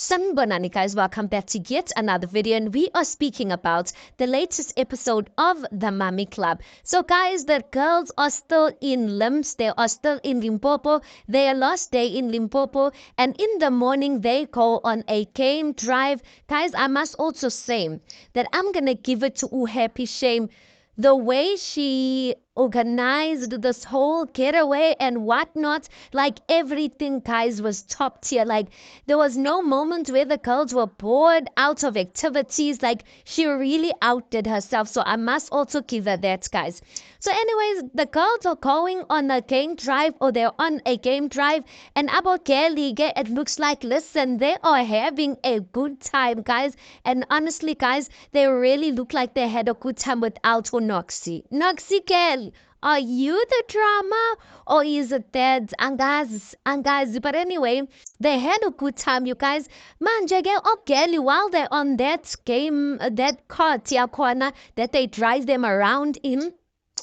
Sanibonani guys, welcome back to yet another video, and we are speaking about the latest episode of the Mummy Club. So guys, the girls are still in Limbs, they are still in Limpopo, their last day in Limpopo, and in the morning they go on a game drive. Guys, I must also say that I'm gonna give it to Happy Shame. The way she organized this whole getaway and whatnot, like everything, guys, was top tier. Like there was no moment where the girls were bored out of activities. Like she really outdid herself. So I must also give her that, guys. So anyways, the girls are going on a game drive, or they're on a game drive, and Abogeli, it looks like, listen, they are having a good time, guys. And honestly, guys, they really look like they had a good time without Noxie. Noxie girl, are you the drama, or is it that Angazi? But anyway, they had a good time, you guys. Manje ke Ogeli, while they're on that game, that cart corner that they drive them around in,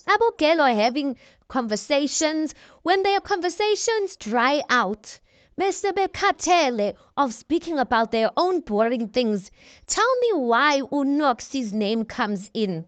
Abogel are having conversations. When their conversations dry out, Mr. Bekatele of speaking about their own boring things. Tell me why Unoxi's name comes in.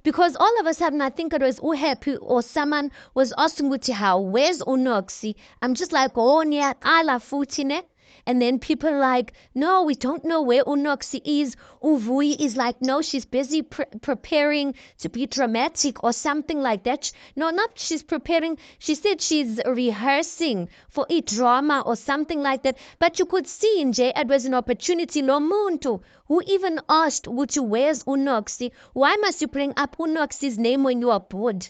Because all of a sudden, I think it was Uhappy or someone was asking Utiha, where's Unoxi? I'm just like, oh, yeah, ala futine. And then people are like, no, we don't know where Unoxi is. Uvui is like, no, she's busy preparing to be dramatic or something like that. No, not she's preparing. She said she's rehearsing for a drama or something like that. But you could see in Jay, it was an opportunity. Lo muntu, who even asked, where's Unoxi? Why must you bring up Unoxi's name when you are bored?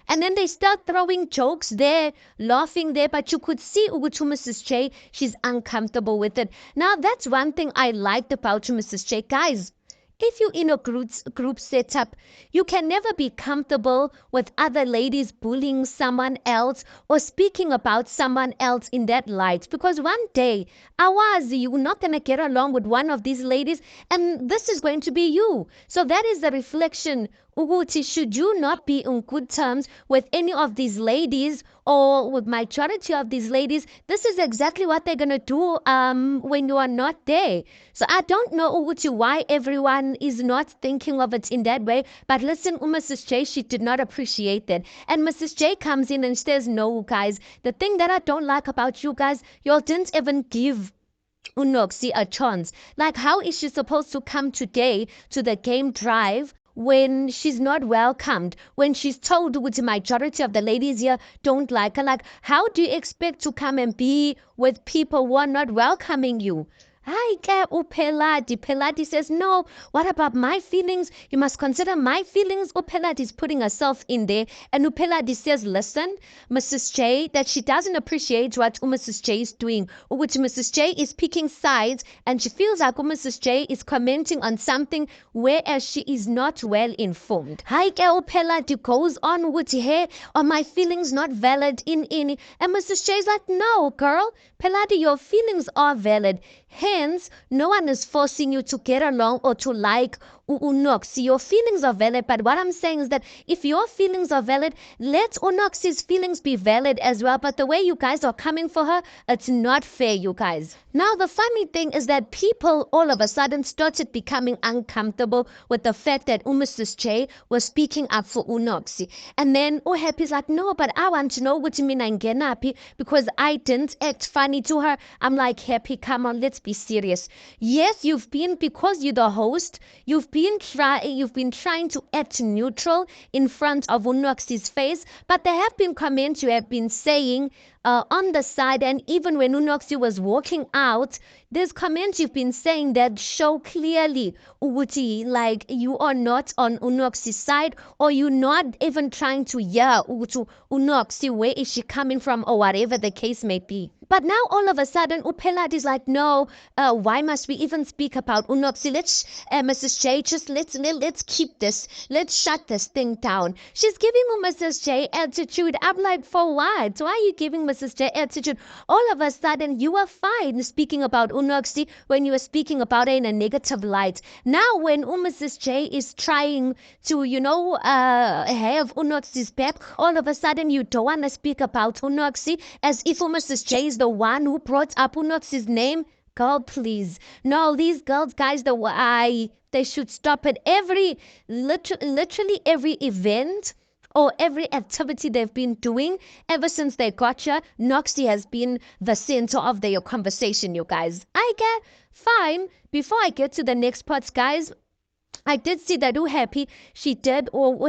And then they start throwing jokes there, laughing there, but you could see Ugutu Mrs. J, she's uncomfortable with it. Now, that's one thing I liked about you, Mrs. J. Guys, if you're in a group setup, you can never be comfortable with other ladies bullying someone else or speaking about someone else in that light. Because one day, Awazi, you're not going to get along with one of these ladies, and this is going to be you. So that is the reflection. Uguti, should you not be on good terms with any of these ladies or with majority of these ladies, this is exactly what they're going to do when you are not there. So I don't know, Uguti, why everyone is not thinking of it in that way. But listen, Mrs. J, she did not appreciate that. And Mrs. J comes in and says, no, guys, the thing that I don't like about you guys, y'all didn't even give Unoxi a chance. Like, how is she supposed to come today to the game drive when she's not welcomed, when she's told with the majority of the ladies here don't like her? Like, how do you expect to come and be with people who are not welcoming you? Hi, Upeladi. Peladi says, no, what about my feelings? You must consider my feelings. Upeladi is putting herself in there. And Upeladi says, listen, Mrs. J, that she doesn't appreciate what Mrs. J is doing. Which Mrs. J is picking sides, and she feels like Mrs. J is commenting on something whereas she is not well informed. Hi, Upeladi goes on with her, are my feelings not valid in any? And Mrs. J is like, no, girl, Peladi, your feelings are valid. Hence, no one is forcing you to get along or to like Unoxi. Your feelings are valid, but what I'm saying is that if your feelings are valid, let Unoxi's feelings be valid as well. But the way you guys are coming for her, it's not fair, you guys. Now, the funny thing is that people all of a sudden started becoming uncomfortable with the fact that Mrs. J was speaking up for Unoxi. And then Happy's like, no, but I want to know what you mean I'm happy because I didn't act funny to her. I'm like, Happy, come on, let's be serious. Yes, you've been, because you're the host, you've been trying to act neutral in front of Unoxi's face, but there have been comments you have been saying on the side, and even when Unoxi was walking out, there's comments you've been saying that show clearly, Uguti, like you are not on Unoxi's side, or you're not even trying to hear Unoxi, where is she coming from, or whatever the case may be. But now all of a sudden, Upelad is like, no, why must we even speak about Unoxi? Let's, Mrs. J, just let's keep this. Let's shut this thing down. She's giving Mrs. J attitude. I'm like, for what? Why are you giving Mrs. J attitude? All of a sudden, you were fine speaking about Unoxi when you were speaking about her in a negative light. Now, when Mrs. J is trying to, have Unoxi's back, all of a sudden, you don't want to speak about Unoxi as if Mrs. J is the one who brought up Unoxi's name. Girl, please. No, these girls, guys, they should stop at literally every event or every activity they've been doing ever since they got here. Noxie has been the center of their conversation, you guys. I get fine. Before I get to the next parts, guys, I did see that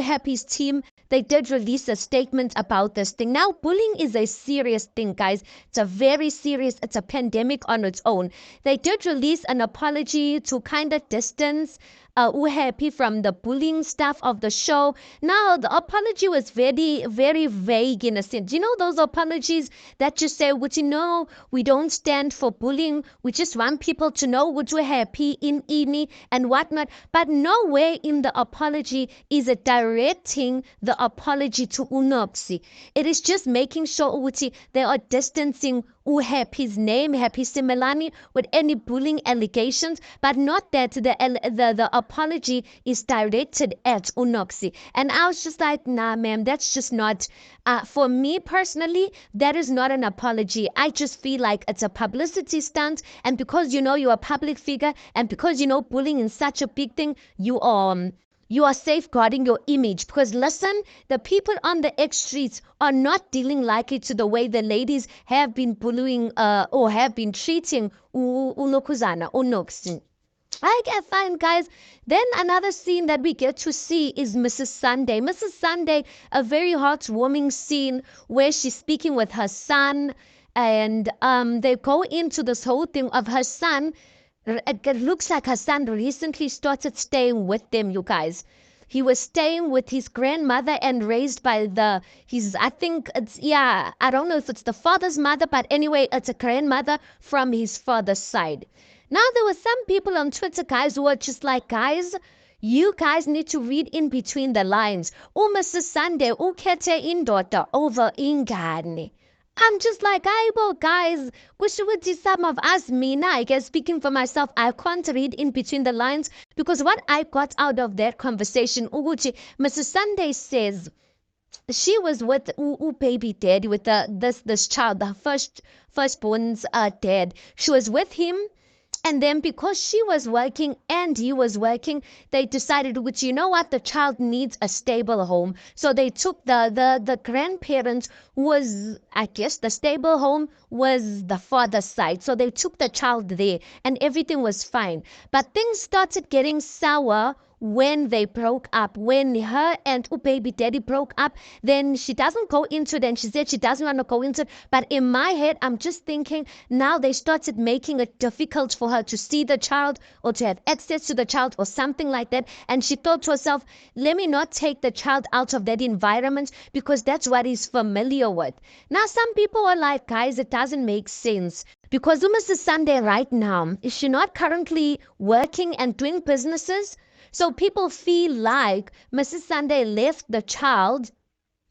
Happy's team, they did release a statement about this thing. Now, bullying is a serious thing, guys. It's a very serious, it's a pandemic on its own. They did release an apology to kind of distance Happy from the bullying stuff of the show. Now, the apology was very, very vague in a sense. You know those apologies that just say, would you know, we don't stand for bullying. We just want people to know would you happy in ini and whatnot. But nowhere in the apology is it directing the apology to Unopsi. It is just making sure Uti they are distancing Happy's name, Happy Simelani, with any bullying allegations, but not that the apology is directed at Unoxi. And I was just like, nah, ma'am, that's just not, for me personally, that is not an apology. I just feel like it's a publicity stunt. And because you know you're a public figure and because you know bullying is such a big thing, you are safeguarding your image because listen, the people on the X streets are not dealing like it to the way the ladies have been bullying or have been treating Ulokuzana or Noxin. I get fine, guys. Then another scene that we get to see is Mrs. Sunday. Mrs. Sunday, a very heartwarming scene where she's speaking with her son and they go into this whole thing of her son. It looks like her son recently started staying with them, you guys. He was staying with his grandmother and raised by I think it's, yeah, I don't know if it's the father's mother, but anyway, it's a grandmother from his father's side. Now, there were some people on Twitter, guys, who were just like, guys, you guys need to read in between the lines. Mrs. Sunday, ukhethe indoda over ingane. I'm just like, well, guys, some of us, me, I guess speaking for myself, I can't read in between the lines because what I got out of that conversation, Uguchi, Mrs. Sunday says she was with baby daddy, with this child, the firstborn's dad. She was with him. And then because she was working and he was working, they decided, which you know what, the child needs a stable home. So they took the grandparents was, I guess the stable home was the father's side. So they took the child there and everything was fine. But things started getting sour when they broke up, when her and baby daddy broke up. Then she doesn't go into it and she said she doesn't want to go into it. But in my head, I'm just thinking now they started making it difficult for her to see the child or to have access to the child or something like that. And she thought to herself, let me not take the child out of that environment because that's what he's familiar with. Now, some people are like, guys, it doesn't make sense. Because Mrs. Sunday right now, is she not currently working and doing businesses? So people feel like Mrs. Sunday left the child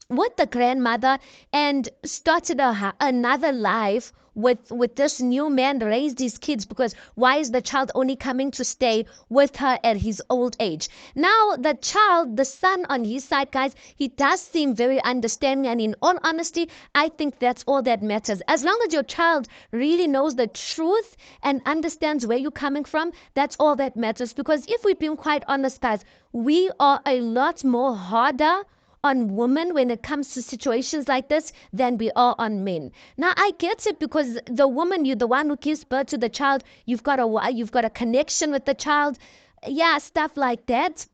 with the grandmother and started another life with this new man, raised his kids, because why is the child only coming to stay with her at his old age? Now the child, the son on his side, guys, he does seem very understanding, and in all honesty, I think that's all that matters. As long as your child really knows the truth and understands where you're coming from, that's all that matters. Because if we've been quite honest, guys, we are a lot more harder on women when it comes to situations like this than we are on men. Now I get it because the woman, you're the one who gives birth to the child, you've got a connection with the child, yeah, stuff like that.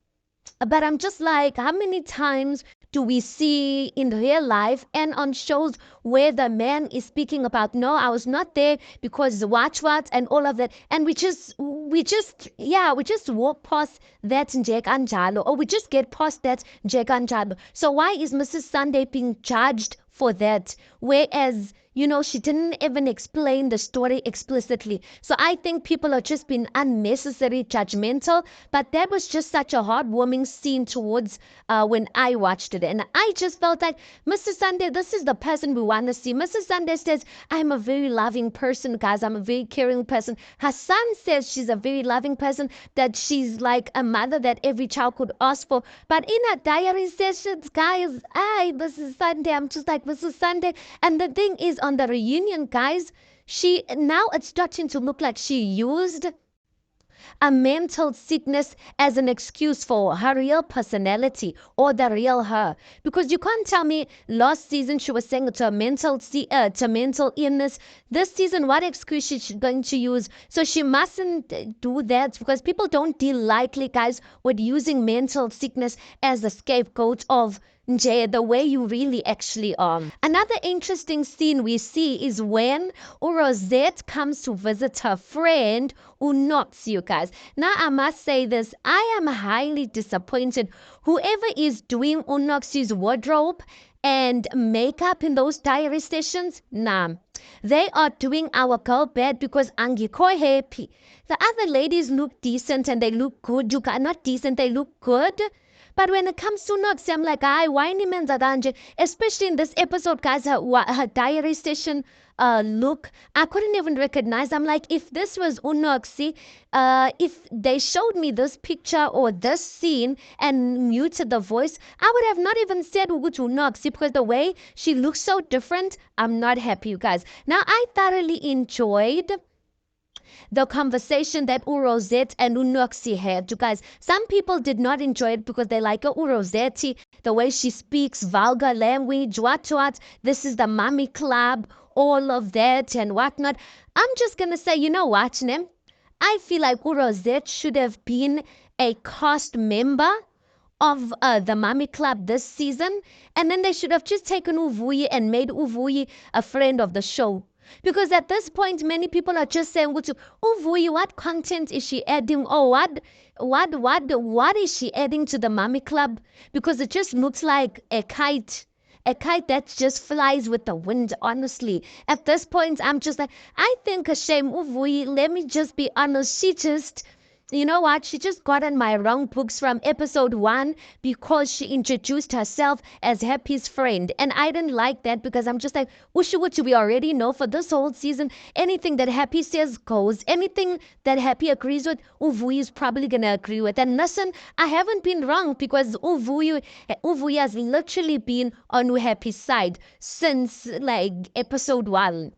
But I'm just like, how many times do we see in real life and on shows where the man is speaking about, no, I was not there because what and all of that, and we just walk past that nje kanjalo, or we just get past that nje kanjalo. So why is Mrs. Sunday being judged for that, whereas she didn't even explain the story explicitly? So I think people are just being unnecessary judgmental, but that was just such a heartwarming scene towards when I watched it. And I just felt like, Mrs. Sunday, this is the person we want to see. Mrs. Sunday says, I'm a very loving person, guys. I'm a very caring person. Her son says she's a very loving person, that she's like a mother that every child could ask for. But in her diary sessions, guys, this is Sunday. I'm just like, Mrs. Sunday. And the thing is, on the reunion, guys, She now it's starting to look like she used a mental sickness as an excuse for her real personality or the real her. Because you can't tell me last season she was saying it's a mental illness. This season, what excuse is she going to use? So she mustn't do that because people don't deal lightly, guys, with using mental sickness as a scapegoat of the way you really actually are. Another interesting scene we see is when Rosette comes to visit her friend Unox, you guys. Now, I must say this, I am highly disappointed. Whoever is doing Unox's wardrobe and makeup in those diary sessions, nah, they are doing our girl bad because angikho happy. The other ladies look decent and they look good. You got not decent, they look good. But when it comes to Noxie, I'm like, why ni menza kanje? Especially in this episode, guys, her diary session look, I couldn't even recognize. I'm like, if this was Unoxie, if they showed me this picture or this scene and muted the voice, I would have not even said Unoxie because the way she looks so different, I'm not happy, you guys. Now, I thoroughly enjoyed the conversation that Urosette and Unoxie had. You guys, some people did not enjoy it because they like Urosette, the way she speaks vulgar language, what. This is the mommy club, all of that and whatnot. I'm just going to say, you know what, Ne? I feel like Urosette should have been a cast member of the Mommy Club this season, and then they should have just taken Uvuyi and made Uvuyi a friend of the show. Because at this point, many people are just saying, Uvuyi, what content is she adding? Or what is she adding to the Mommy Club? Because it just looks like a kite that just flies with the wind, honestly. At this point, I'm just like, I think a shame, Uvuyi, let me just be honest, she just, you know what? She just got on my wrong books from episode 1 because she introduced herself as Happy's friend. And I didn't like that because I'm just like, Ushuwuchu, we already know for this whole season, anything that Happy says goes. Anything that Happy agrees with, Uvuyi is probably going to agree with. And listen, I haven't been wrong because Uvuyi has literally been on Happy's side since like episode 1.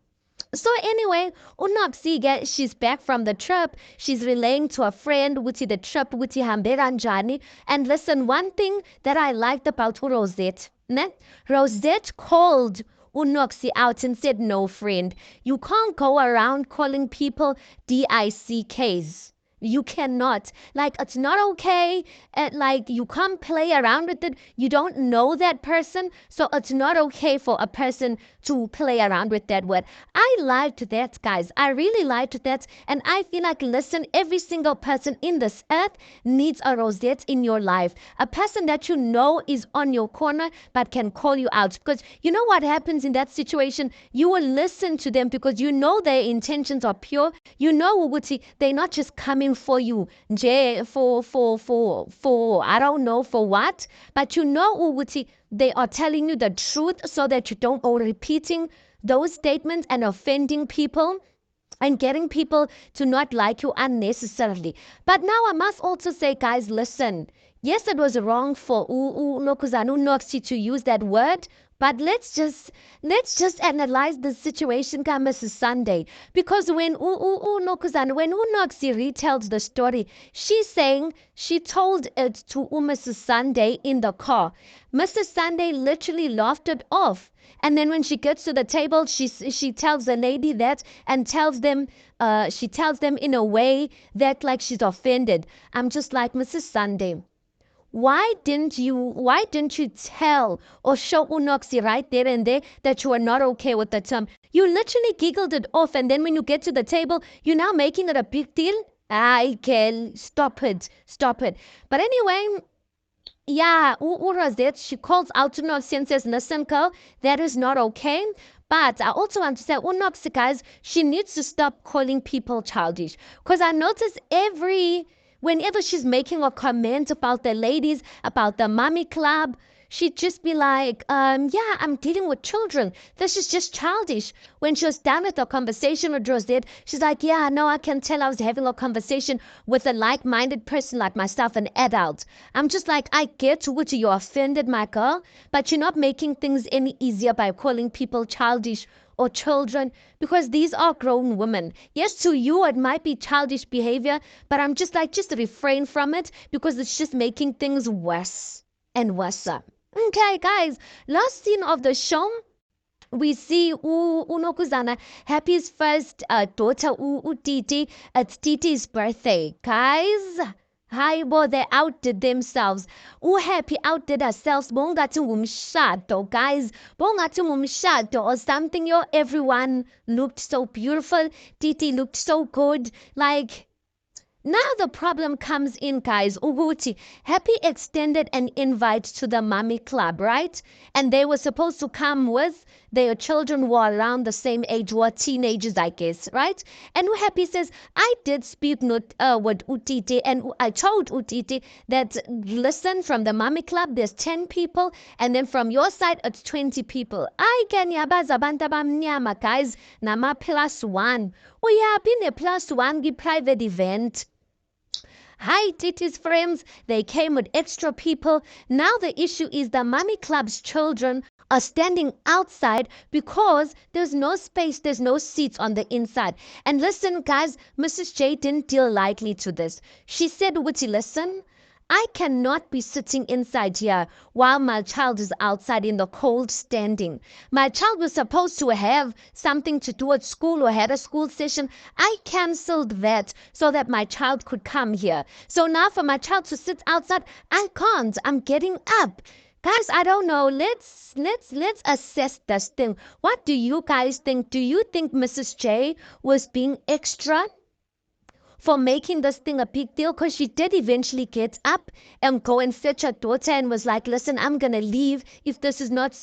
So anyway, Unoxie, she's back from the trip. She's relaying to a friend wuthi the trip wuthi hambe kanjani. And listen, one thing that I liked about Rosette, ne? Rosette called Unoxie out and said, no, friend, you can't go around calling people DICKs. You cannot. Like, it's not okay. Like, you can't play around with it. You don't know that person. So it's not okay for a person to play around with that word. I liked that, guys. I really liked that. And I feel like, listen, every single person in this earth needs a Rosette in your life. A person that you know is on your corner but can call you out. Because you know what happens in that situation? You will listen to them because you know their intentions are pure. You know, Uguti, they're not just coming for you, for I don't know for what, but you know, Uguti, they are telling you the truth so that you don't go repeating those statements and offending people and getting people to not like you unnecessarily. But now I must also say, guys, listen, yes, it was wrong for Lokuzanu Noxie to use that word, but let's just analyze the situation, Mrs. Sunday. Because when Unoxie retells the story, she's saying she told it to Mrs. Sunday in the car. Mrs. Sunday literally laughed it off. And then when she gets to the table, she tells the lady that and she tells them in a way that like she's offended. I'm just like, Mrs. Sunday, why didn't you tell or show Unoxie right there and there that you are not okay with the term? You literally giggled it off, and then when you get to the table, you're now making it a big deal? I can stop it. But anyway, yeah, Rosette, she calls out to Unoxie and says, listen, girl, that is not okay. But I also want to say, Unoxie, guys, she needs to stop calling people childish. Because I notice whenever she's making a comment about the ladies, about the mommy club, she'd just be like, yeah, I'm dealing with children. This is just childish. When she was done with the conversation with Rosette, she's like, yeah, no, I can tell I was having a conversation with a like-minded person like myself, an adult. I'm just like, I get what you're offended, my girl, but you're not making things any easier by calling people childish or children, because these are grown women. Yes, to you it might be childish behavior, but I'm just like, just refrain from it because it's just making things worse and worse. Okay, guys, last scene of the show. We see Unokuzana Happy's first daughter, Titi. It's Titi's birthday. Guys, hi, boy, they outdid themselves. Happy outdid herself. Bongathi umshado, guys. Bongathi umshado or something. Yo, everyone looked so beautiful. Titi looked so good. Like, now the problem comes in, guys. Uguti, Happy extended an invite to the Mommy Club, right? And they were supposed to come with their children who are around the same age, who are teenagers, I guess, right? And Happy says, I did speak with Utiti, and I told Utiti that, listen, from the Mommy Club, there's 10 people, and then from your side, it's 20 people. I can yabaza bantabam guys, nama plus one. We have been a plus one private event. Hi, Titi's friends. They came with extra people. Now the issue is the Mommy Club's children are standing outside because there's no space, there's no seats on the inside. And listen, guys, Mrs. J didn't deal lightly to this. She said, Witty, listen, I cannot be sitting inside here while my child is outside in the cold standing. My child was supposed to have something to do at school or had a school session. I cancelled that so that my child could come here. So now for my child to sit outside, I can't. I'm getting up. Guys, I don't know. Let's assess this thing. What do you guys think? Do you think Mrs. J was being extra for making this thing a big deal? Because she did eventually get up and go and fetch her daughter and was like, listen, I'm gonna leave if this is not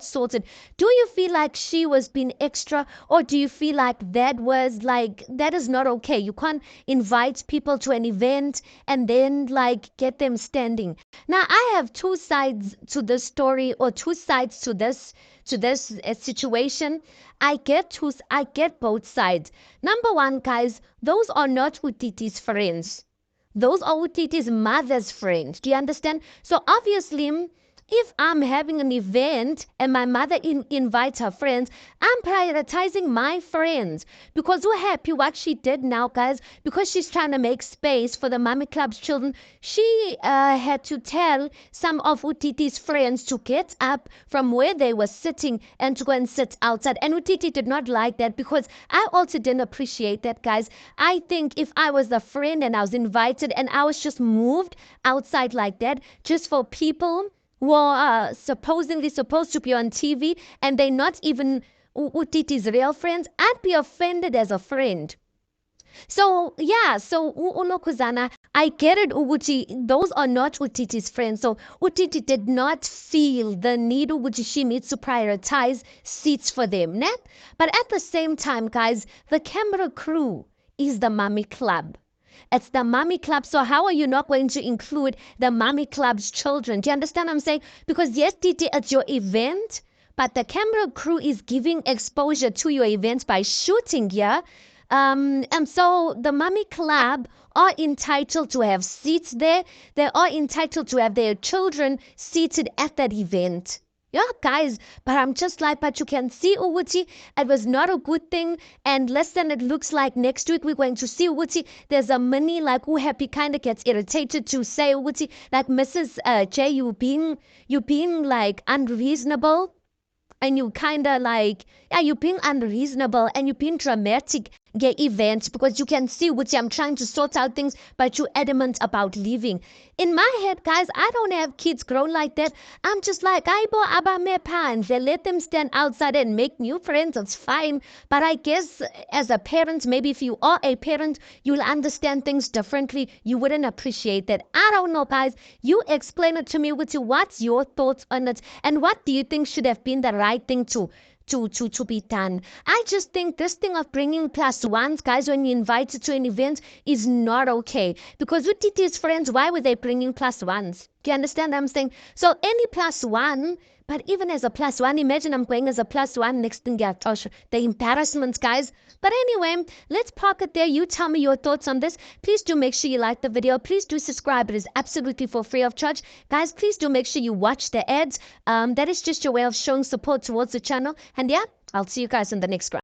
sorted. Do you feel like she was being extra, or do you feel like that is not okay? You can't invite people to an event and then like get them standing. Now I have two sides to this story, or two sides to this situation. I get both sides. Number one, guys, those are not Utiti's friends. Those are Utiti's mother's friends. Do you understand? So obviously, if I'm having an event and my mother invites her friends, I'm prioritizing my friends. Because we're happy what she did now, guys, because she's trying to make space for the Mommy Club's children. She had to tell some of Utiti's friends to get up from where they were sitting and to go and sit outside. And Utiti did not like that, because I also didn't appreciate that, guys. I think if I was the friend and I was invited and I was just moved outside like that just for people who are supposedly supposed to be on TV and they're not even Utiti's real friends, I'd be offended as a friend. So yeah, so Unokuzana, I get it, Uguchi. Those are not Utiti's friends. So Utiti did not feel the need, Uguchi, she needs to prioritize seats for them, né? But at the same time, guys, the camera crew is the Mommy Club. It's the Mommy Club. So how are you not going to include the Mommy Club's children? Do you understand what I'm saying? Because yes, Titi, it's your event, but the camera crew is giving exposure to your events by shooting here. And so the Mommy Club are entitled to have seats there. They are entitled to have their children seated at that event. Yeah, guys, but I'm just like, but you can see, Uguti, it was not a good thing. And listen, it looks like next week we're going to see, Uguti, there's a mini, like, Happy kind of gets irritated to say, Uguti, like, Mrs. J, you being like unreasonable. And you kind of like, yeah, you're being unreasonable and you're being dramatic events, because you can see which I'm trying to sort out things, but you're adamant about leaving. In my head, guys, I don't have kids grown like that. I'm just like, Aibo aba me pans. They let them stand outside and make new friends. It's fine. But I guess as a parent, maybe if you are a parent, you'll understand things differently. You wouldn't appreciate that. I don't know, guys. You explain it to me, what's your thoughts on it? And what do you think should have been the right thing to be done? I just think this thing of bringing plus ones, guys, when you invite to an event is not okay. Because with Titi's friends, why were they bringing plus ones? Do you understand what I'm saying? So any plus one, but even as a plus one, imagine I'm going as a plus one, next thing, yeah, the embarrassment, guys. But anyway, let's park it there. You tell me your thoughts on this. Please do make sure you like the video. Please do subscribe. It is absolutely for free of charge. Guys, please do make sure you watch the ads. That is just your way of showing support towards the channel. And yeah, I'll see you guys in the next one.